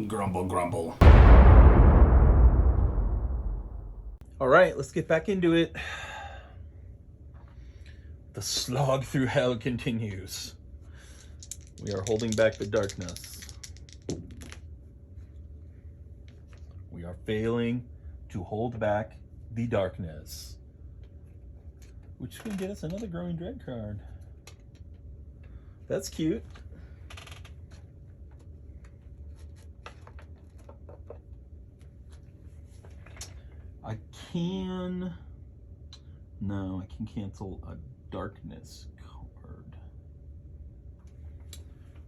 Grumble, grumble. All right, let's get back into it. The slog through hell continues. We are holding back the darkness. We are failing to hold back the darkness. Which is going to get us another Growing Dread card. That's cute. I can... No, I can cancel a darkness card.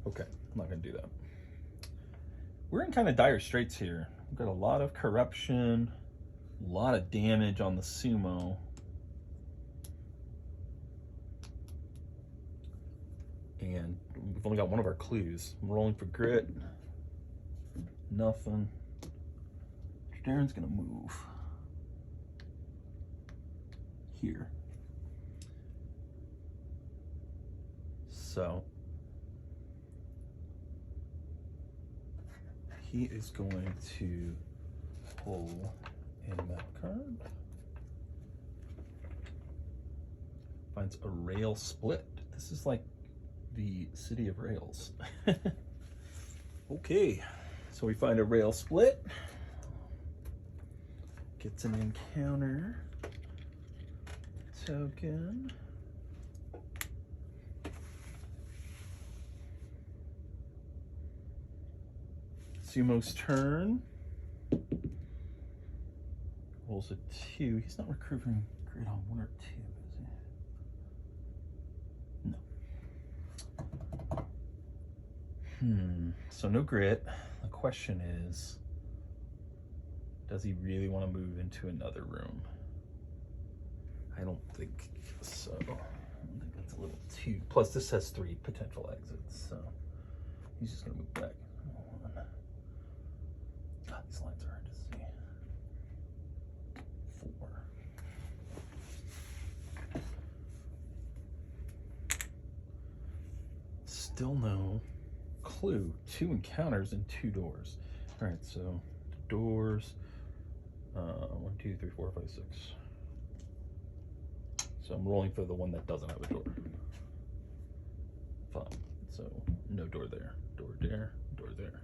Okay, I'm not going to do that. We're in kind of dire straits here. We've got a lot of corruption, a lot of damage on the sumo. And we've only got one of our clues. I'm rolling for grit. Nothing. Darren's gonna move here. So he is going to pull a map card. Finds a rail split. This is like the city of rails. Okay, so we find a rail split. Gets an encounter token. Sumo's turn. Rolls a 2. He's not recruiting grid on 1 or 2, is he? No. So no grit. The question is, does he really want to move into another room? I don't think so. I think that's a little too... Plus this has 3 potential exits, so he's just going to move back. God, these lines are hard to see. 4. Still no clue. 2 encounters and 2 doors. All right, so doors. 1, 2, 3, 4, 5, 6. So I'm rolling for the one that doesn't have a door. 5. So no door there. Door there. Door there.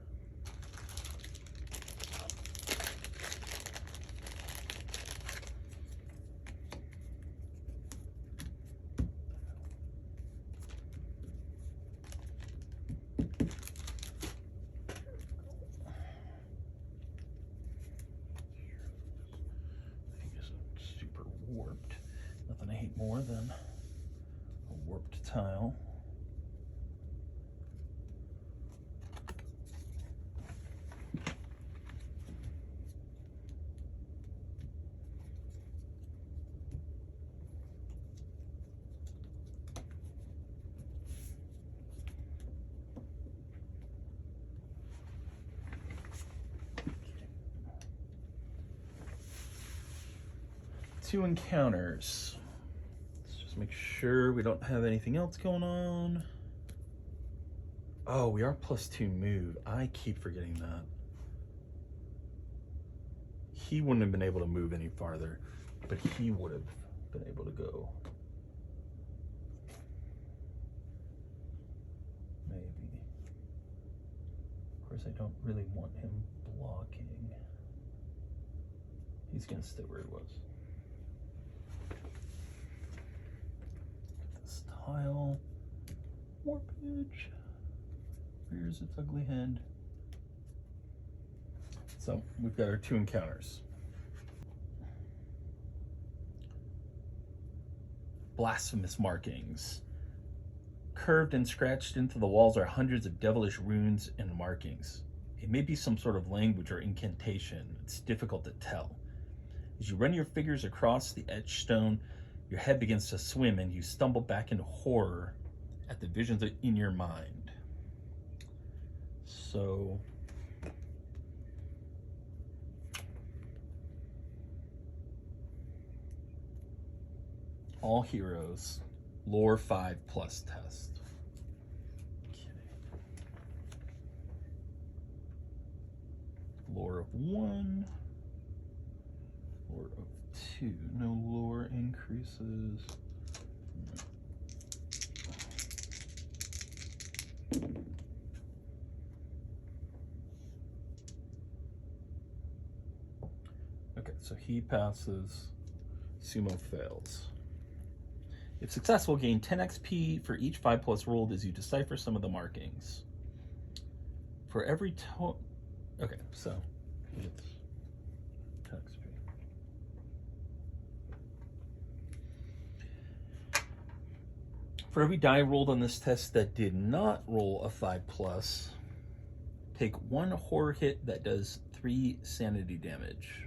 Warped. Nothing I hate more than a warped tile. Two encounters. Let's just make sure we don't have anything else going on. Oh, we are +2 move. I keep forgetting that. He wouldn't have been able to move any farther, but he would have been able to go. Maybe. Of course, I don't really want him blocking. He's gonna stay where he was. This tile, warpage, rears its ugly head. So we've got our 2 encounters. Blasphemous markings. Curved and scratched into the walls are hundreds of devilish runes and markings. It may be some sort of language or incantation. It's difficult to tell. As you run your fingers across the etched stone, your head begins to swim and you stumble back into horror at the visions in your mind. So all heroes, lore 5+ test. Okay. lore of 1. Lore of 2. No lore increases. Okay, so he passes. Sumo fails. If successful, gain 10 XP for each 5+ rolled as you decipher some of the markings. For every okay, so it's 10 XP. For every die rolled on this test that did not roll a 5+, take 1 horror hit that does 3 sanity damage.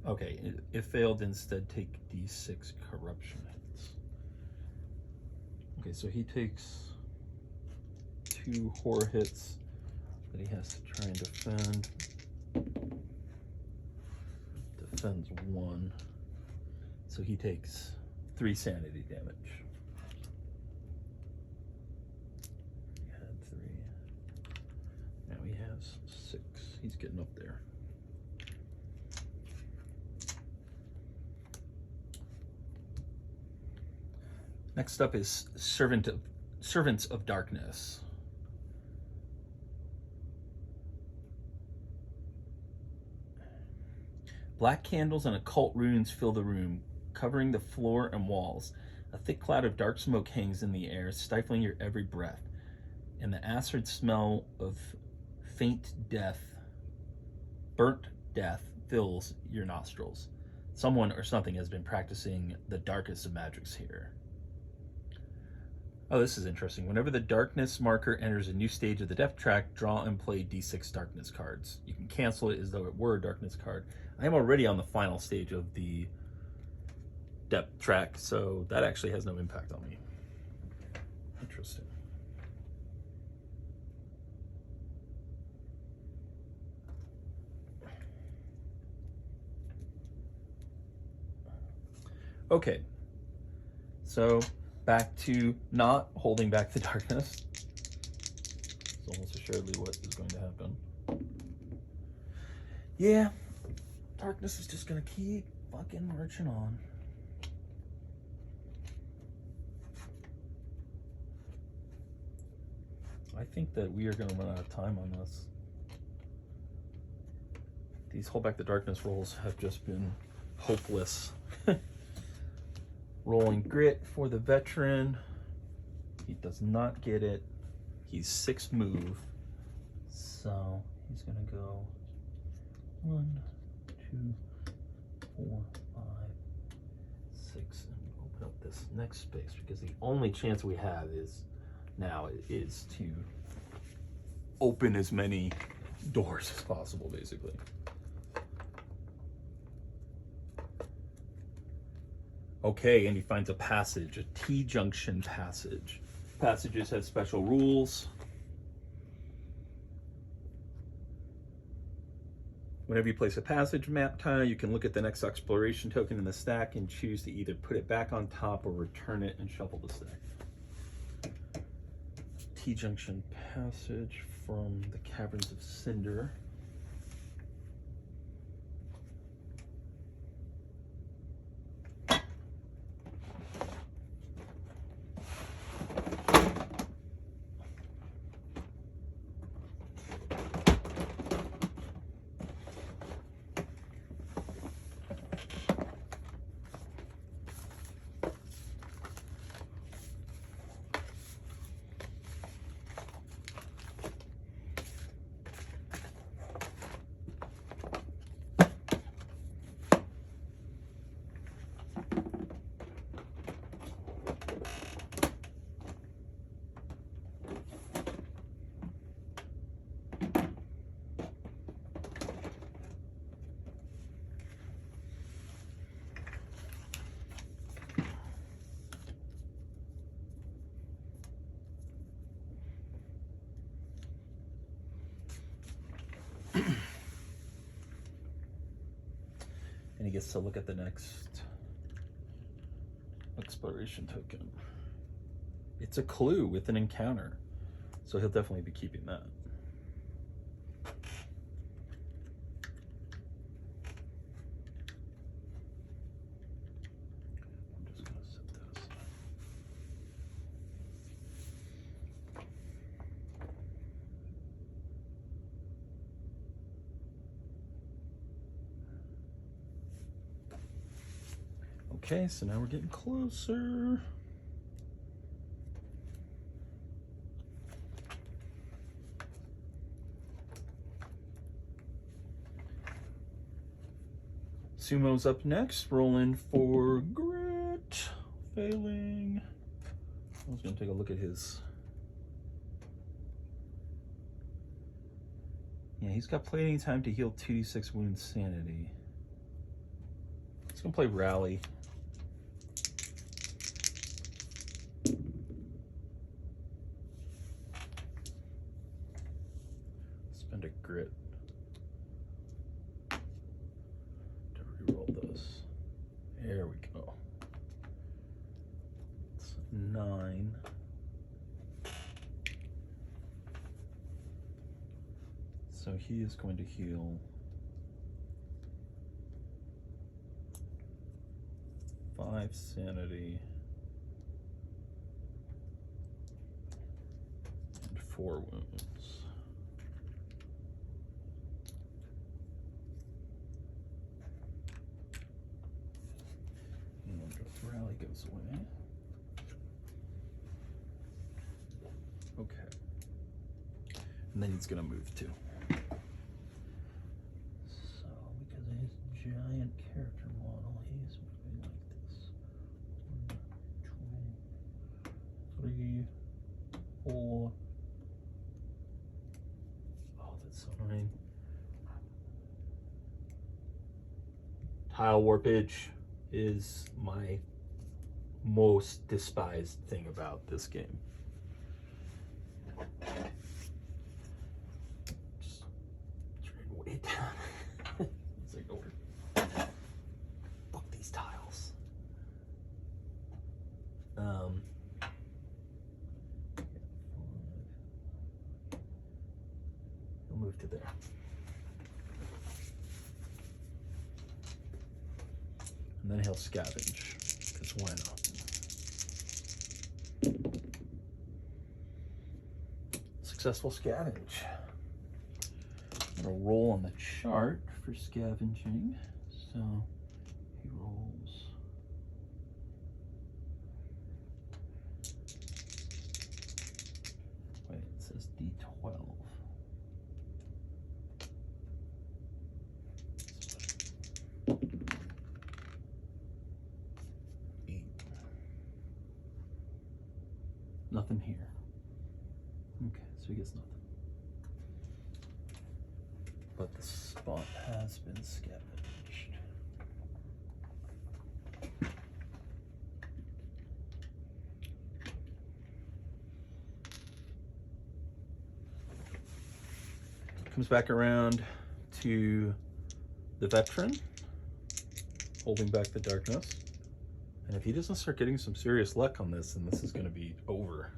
Okay, if failed, instead take D6 corruption hits. Okay, so he takes 2 horror hits that he has to try and defend. Defends 1. So he takes 3 sanity damage. He had 3. Now he has 6. He's getting up there. Next up is Servants of Darkness. Black candles and occult runes fill the room, covering the floor and walls. A thick cloud of dark smoke hangs in the air, stifling your every breath, and the acrid smell of burnt death fills your nostrils. Someone or something has been practicing the darkest of magics here. Oh, this is interesting. Whenever the darkness marker enters a new stage of the death track, draw and play D6 darkness cards. You can cancel it as though it were a darkness card. I am already on the final stage of the depth track, so that actually has no impact on me. Interesting. Okay, so back to not holding back the darkness. It's almost assuredly what is going to happen. Yeah, darkness is just gonna keep fucking marching on. I think that we are gonna run out of time on this. These hold back the darkness rolls have just been hopeless. Rolling grit for the veteran. He does not get it. He's 6 move. So he's gonna go 1, 2, 4, 5, 6, and open up this next space because the only chance we have is to open as many doors as possible, basically. Okay, and he finds a passage, a T-junction passage. Passages have special rules. Whenever you place a passage map tile, you can look at the next exploration token in the stack and choose to either put it back on top or return it and shuffle the stack. T-junction passage from the Caverns of Cinder. And he gets to look at the next exploration token. It's a clue with an encounter. So he'll definitely be keeping that. I'm just going to set that aside. Okay, so now we're getting closer. Sumo's up next. Rolling for grit. Failing. I was going to take a look at his. Yeah, he's got plenty of time to heal 2d6 wounds sanity. He's going to play Rally. Spend a grit. Reroll those. There we go. It's 9. So he is going to heal 5 sanity and 4 wounds. Rally goes away. Okay. And then he's going to move too. So, because of his giant character model, he's moving like this. 1, 2, 3, 4. Oh, that's so annoying. Tile warpage is my most despised thing about this game. Just turn way down. Let's ignore it. Fuck these tiles. We'll move to there. And then he'll scavenge, because why not? Successful scavenge. I'm gonna roll on the chart for scavenging. So he rolls. Wait, it says D12. Nothing here. Okay, so he gets nothing. But the spot has been scavenged. Comes back around to the veteran, holding back the darkness. And if he doesn't start getting some serious luck on this, then this is going to be over.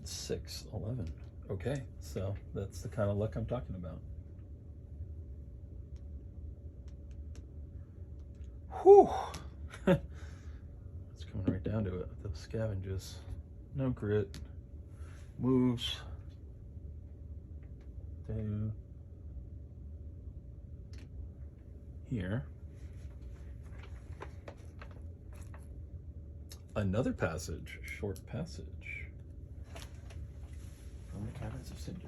6, 11. Okay, so that's the kind of luck I'm talking about. Whew! It's coming right down to it. The scavenges. No grit. Moves. To here. Another passage, short passage from the Caverns of Cinder.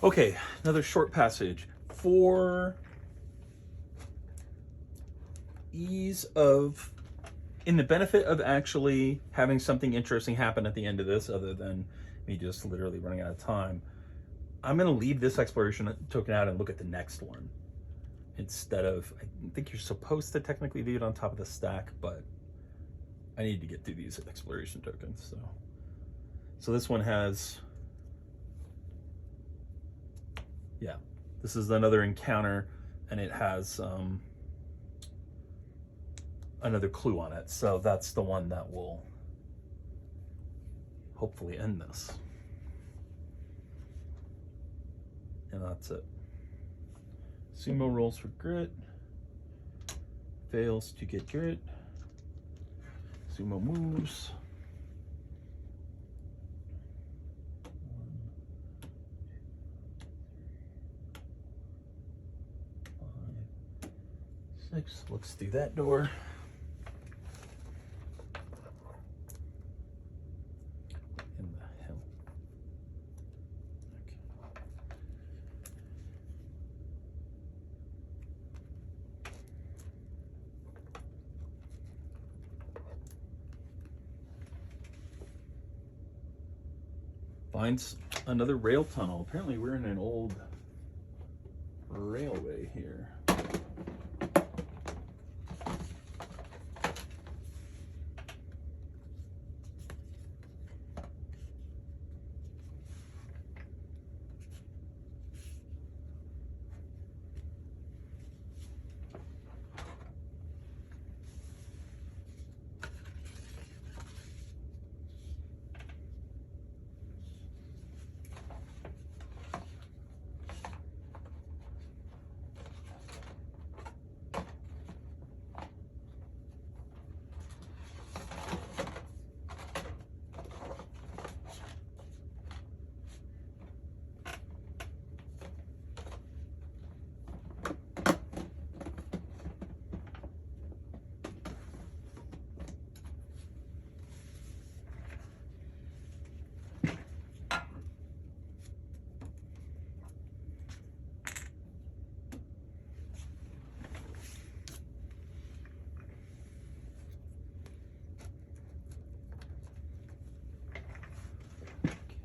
Okay, another short passage. For ease of, in the benefit of actually having something interesting happen at the end of this, other than me just literally running out of time, I'm going to leave this exploration token out and look at the next one. Instead of, I think you're supposed to technically leave it on top of the stack, but I need to get through these exploration tokens. So this one has, yeah, this is another encounter, and it has another clue on it. So that's the one that will hopefully end this. And that's it. Sumo rolls for grit, fails to get grit. Sumo moves. 1, 6. Looks through that door. In the hell. Okay. Finds another rail tunnel. Apparently we're in an old railway here.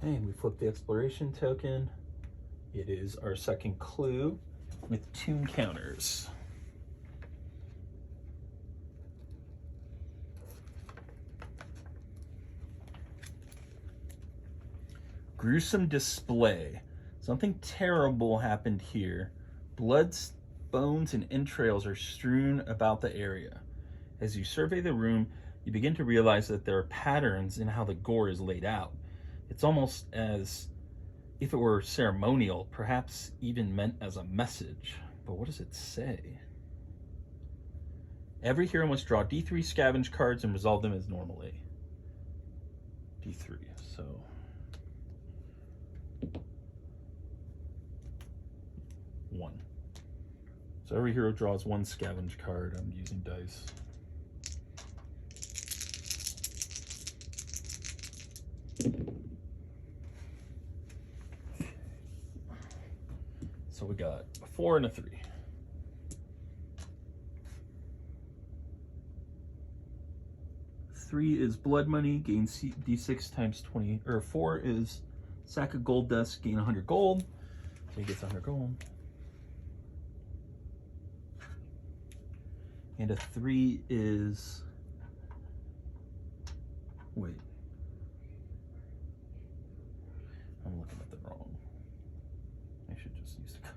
Okay, we flip the exploration token. It is our second clue with 2 encounters. Gruesome display. Something terrible happened here. Blood, bones, and entrails are strewn about the area. As you survey the room, you begin to realize that there are patterns in how the gore is laid out. It's almost as if it were ceremonial, perhaps even meant as a message. But what does it say? Every hero must draw D3 scavenge cards and resolve them as normally. D3, so... one. So every hero draws 1 scavenge card. I'm using dice. So we got a 4 and a 3. 3 is blood money, gain D6 times 20, or 4 is sack of gold dust, gain 100 gold. So he gets 100 gold. And a 3 is, wait, I'm looking at the wrong. I should just use the card.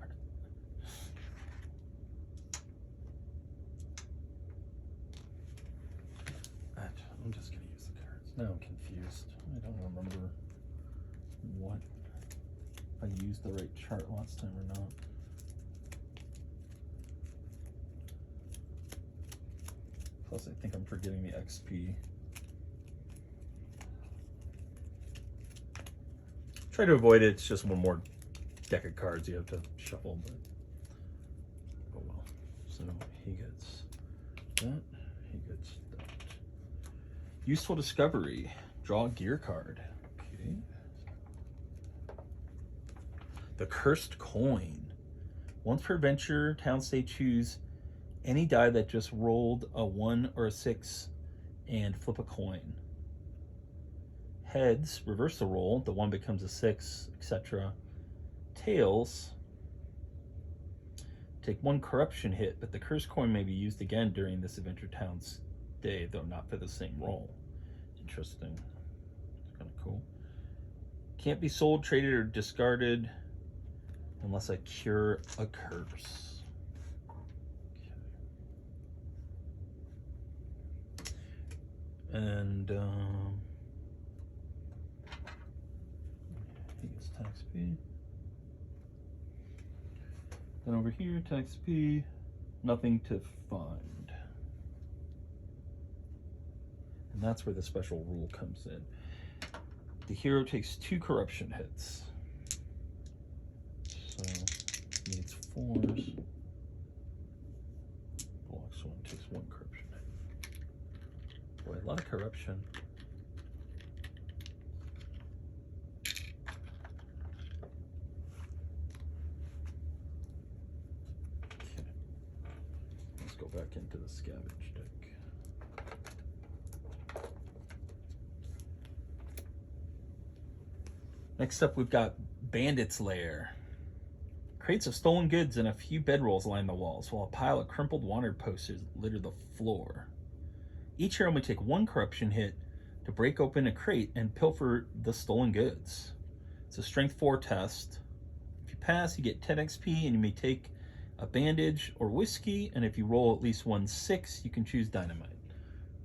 I'm just gonna use the cards. Now I'm confused. I don't remember what, if I used the right chart last time or not. Plus I think I'm forgetting the XP. Try to avoid it, it's just one more deck of cards you have to shuffle, but oh well. So he gets that, he gets that. Useful discovery, draw a gear card. Okay. The Cursed Coin. Once per adventure, town state choose any die that just rolled a 1 or a 6 and flip a coin. Heads, reverse the roll. The 1 becomes a 6, etc. Tails, take 1 corruption hit, but the cursed coin may be used again during this adventure town's day, though not for the same roll. Interesting. It's kind of cool. Can't be sold, traded, or discarded unless a cure occurs. Okay. And he gets tax P. Then over here, tax P, nothing to find. And that's where the special rule comes in. The hero takes 2 corruption hits. So needs 4s. Blocks 1, takes 1 corruption hit. Boy, a lot of corruption. Okay. Let's go back into the scavenge deck. Next up, we've got Bandit's Lair. Crates of stolen goods and a few bedrolls line the walls, while a pile of crumpled wanted posters litter the floor. Each hero may take 1 corruption hit to break open a crate and pilfer the stolen goods. It's a strength 4 test. If you pass, you get 10 XP, and you may take a bandage or whiskey, and if you roll at least 1 6, you can choose dynamite.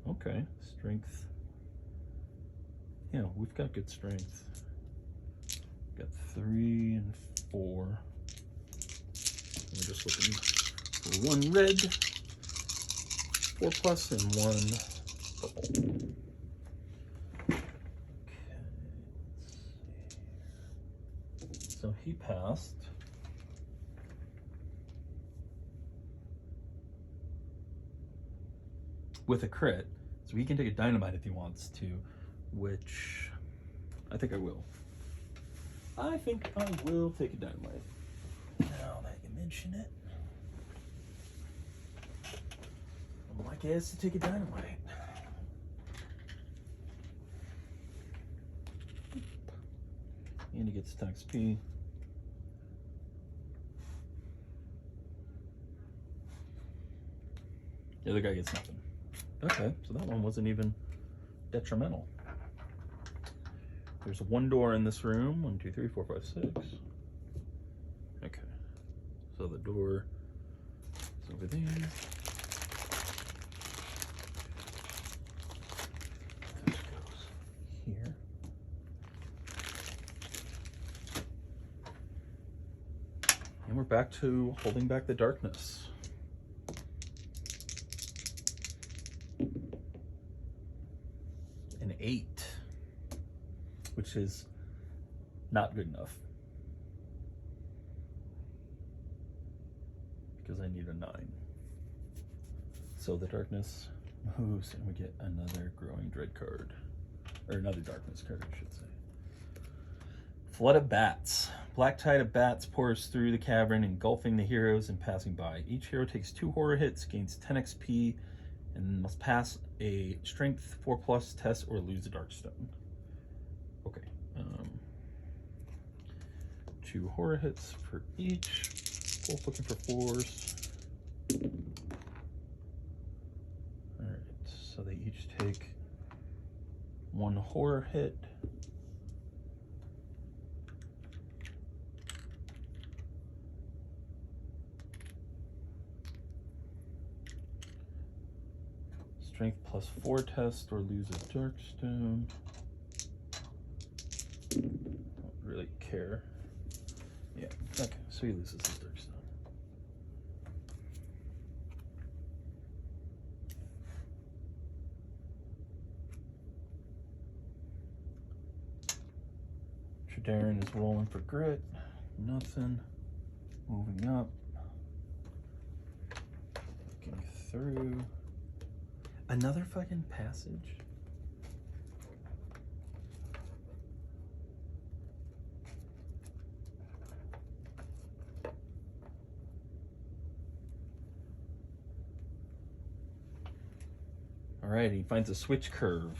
Okay, strength. Yeah, we've got good strength. Got 3 and 4. We're just looking for 1 red, 4 plus, and 1 purple. Okay, let's see. So he passed. With a crit, so he can take a dynamite if he wants to, which I think I will. I think I will take a dynamite. Now that you mention it, I'm like ass to take a dynamite. And he gets tax P. The other guy gets nothing. Okay, so that one wasn't even detrimental. There's 1 door in this room. 1, 2, 3, 4, 5, 6. Okay. So the door is over there. This goes here. And we're back to holding back the darkness. An 8. Which is not good enough. Because I need a 9. So the darkness moves and we get another growing dread card. Or another darkness card, I should say. Flood of Bats. Black tide of bats pours through the cavern, engulfing the heroes and passing by. Each hero takes 2 horror hits, gains 10 XP, and must pass a strength 4 plus test or lose a darkstone. Okay. 2 horror hits for each. Both looking for 4s. Alright, so they each take 1 horror hit. Strength plus 4 test or lose a darkstone. Don't really care. Yeah, okay, so he loses his darkstone. Darren is rolling for grit. Nothing. Moving up. Looking through. Another fucking passage. All right, he finds a switch curve.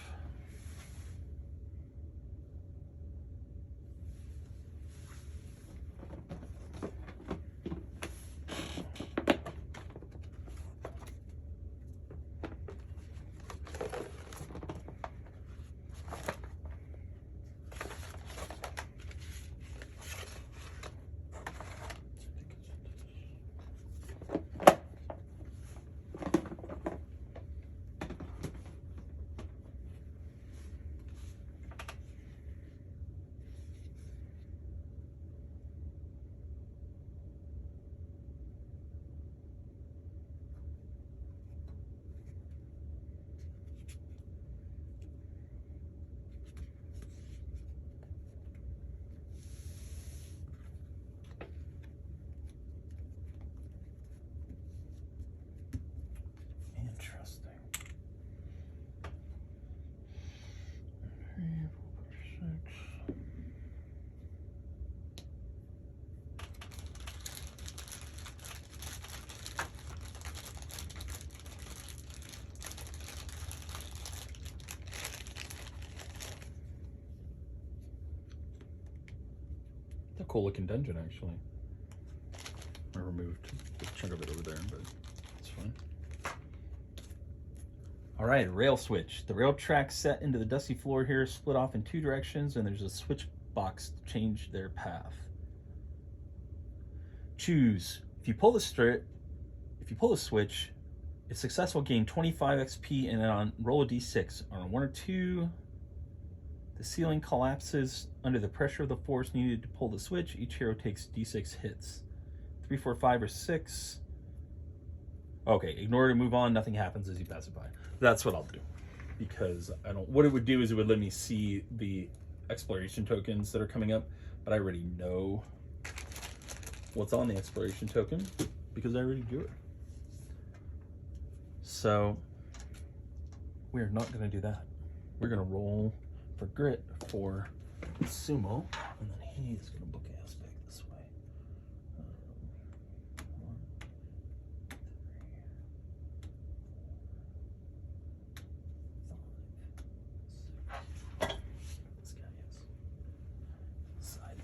Interesting. It's a cool looking dungeon, actually. I removed a chunk of it over there, but it's fine. All right, rail switch. The rail tracks set into the dusty floor here split off in 2 directions, and there's a switch box to change their path. Choose. If you pull the switch, if successful, gain 25 XP, and then on roll a d6. On a 1 or 2, the ceiling collapses under the pressure of the force needed to pull the switch. Each hero takes d6 hits. 3, 4, 5, or 6. Okay, ignore it and move on. Nothing happens as you pass it by. That's what I'll do, because I don't. What it would do is it would let me see the exploration tokens that are coming up, but I already know what's on the exploration token because I already do it. So we're not going to do that. We're going to roll for grit for Sumo, and then he is going to book aspect this way. 1, 3, 4, 5, 6. This guy is side.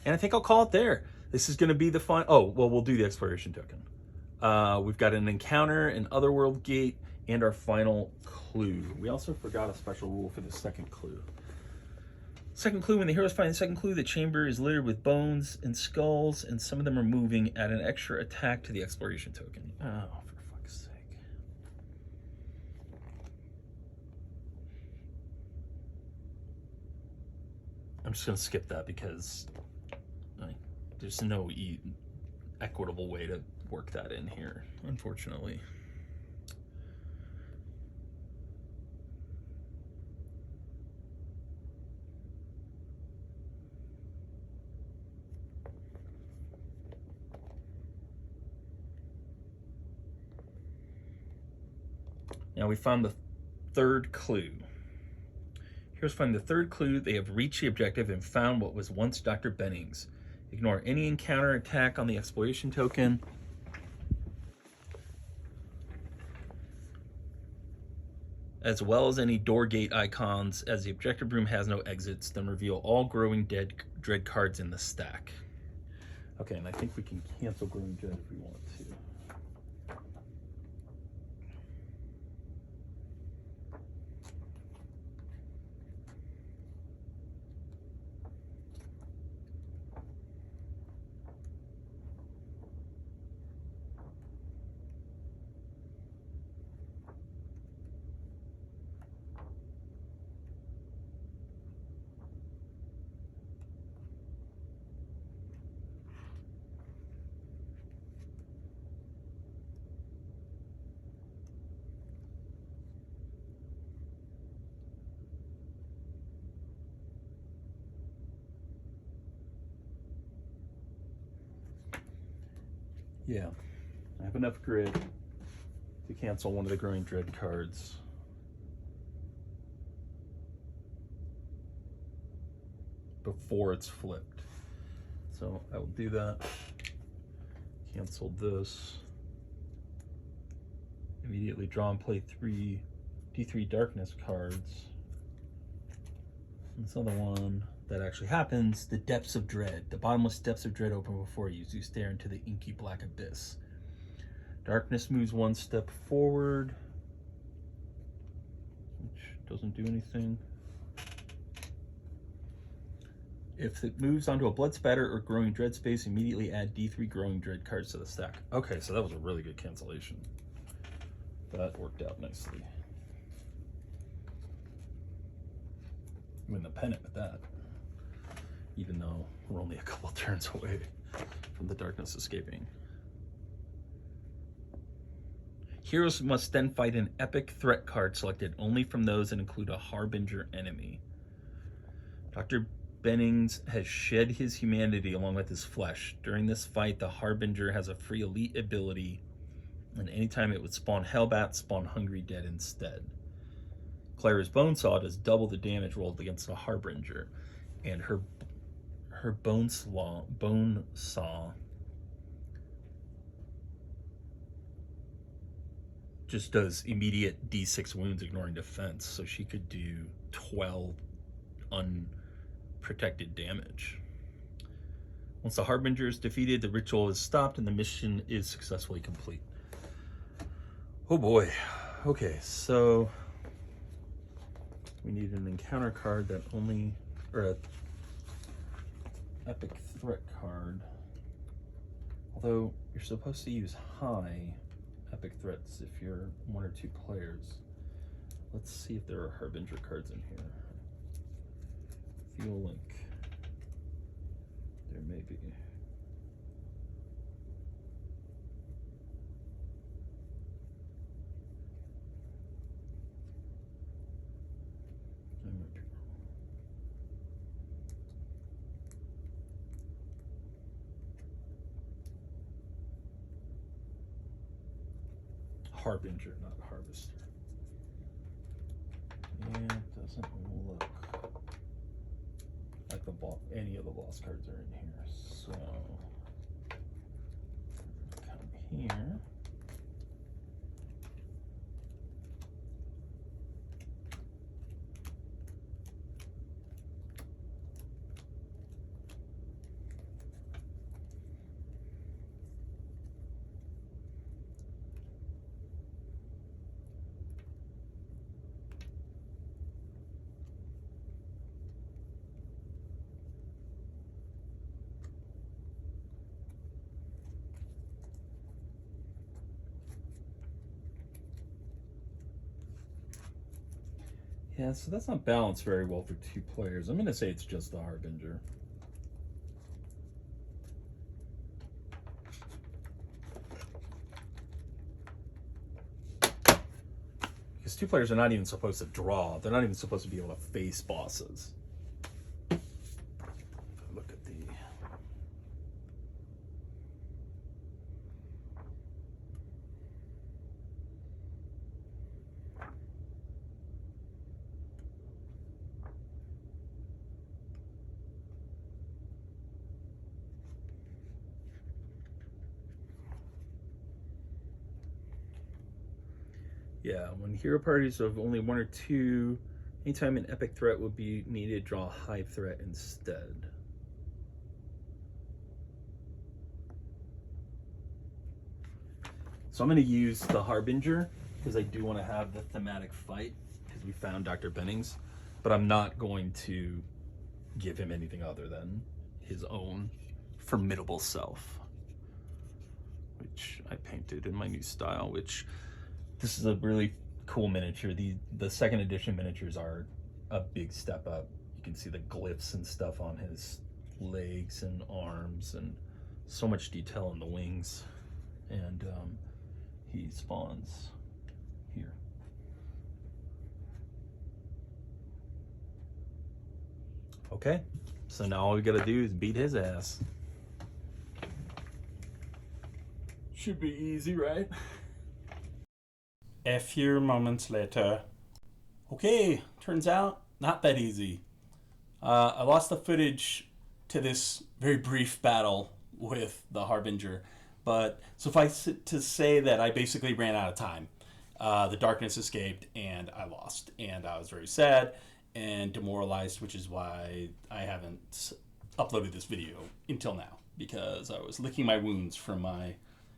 And I think I'll call it there. This is going to be the fun. Oh, well, we'll do the exploration token. We've got an encounter, an otherworld gate, and our final clue. We also forgot a special rule for the second clue. Second clue, when the heroes find the second clue, the chamber is littered with bones and skulls, and some of them are moving. Add an extra attack to the exploration token. Oh, for fuck's sake. I'm just going to skip that because there's no equitable way to work that in here, unfortunately. Now we found the third clue. Heroes find the third clue. They have reached the objective and found what was once Dr. Benning's. Ignore any encounter attack on the exploration token. As well as any door gate icons, as the objective room has no exits. Then reveal all growing dread cards in the stack. Okay, and I think we can cancel growing dread if we want to. Yeah, I have enough grid to cancel one of the growing dread cards. Before it's flipped. So I will do that. Cancel this. Immediately draw and play 3 D3 darkness cards. This other one that actually happens, the Depths of Dread. The bottomless depths of dread open before you as you stare into the inky black abyss. Darkness moves 1 step forward, which doesn't do anything. If it moves onto a blood spatter or growing dread space, immediately add D3 growing dread cards to the stack. Okay, so that was a really good cancellation. That worked out nicely. Win the pennant with that, even though we're only a couple turns away from the darkness escaping. Heroes must then fight an epic threat card selected only from those that include a Harbinger enemy. Dr. Bennings has shed his humanity along with his flesh. During this fight, the Harbinger has a free elite ability, and anytime it would spawn Hellbat, spawn Hungry Dead instead. Clara's Bonesaw does double the damage rolled against the Harbinger, and her Bonesaw just does immediate D6 wounds ignoring defense, so she could do 12 unprotected damage. Once the Harbinger is defeated, the ritual is stopped and the mission is successfully complete. Oh boy. Okay, so we need an encounter card that only, or a epic threat card. Although you're supposed to use high epic threats if you're 1 or 2 players. Let's see if there are Harbinger cards in here. Fuel Link. There may be. I might be wrong. Harbinger, not Harvester. And it doesn't look like any of the boss cards are in here. So come here. Yeah, so that's not balanced very well for 2 players. I'm going to say it's just the Harbinger. Because 2 players are not even supposed to draw. They're not even supposed to be able to face bosses. Look at the... Yeah, when hero parties of only 1 or 2, anytime an epic threat would be needed, draw a high threat instead. So I'm going to use the Harbinger because I do want to have the thematic fight because we found Dr. Bennings, but I'm not going to give him anything other than his own formidable self, which I painted in my new style, which... This is a really cool miniature. The 2nd edition miniatures are a big step up. You can see the glyphs and stuff on his legs and arms and so much detail in the wings. And he spawns here. Okay, so now all we gotta do is beat his ass. Should be easy, right? A few moments later. Okay, turns out not that easy. I lost the footage to this very brief battle with the Harbinger, but suffice it to say that I basically ran out of time. The darkness escaped, and I lost. And I was very sad and demoralized, which is why I haven't uploaded this video until now, because I was licking my wounds from my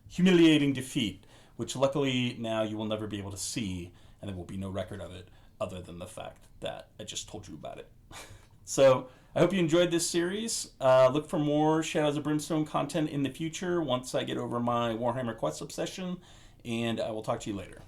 humiliating defeat, which luckily now you will never be able to see, and there will be no record of it other than the fact that I just told you about it. So I hope you enjoyed this series. Look for more Shadows of Brimstone content in the future once I get over my Warhammer Quest obsession, and I will talk to you later.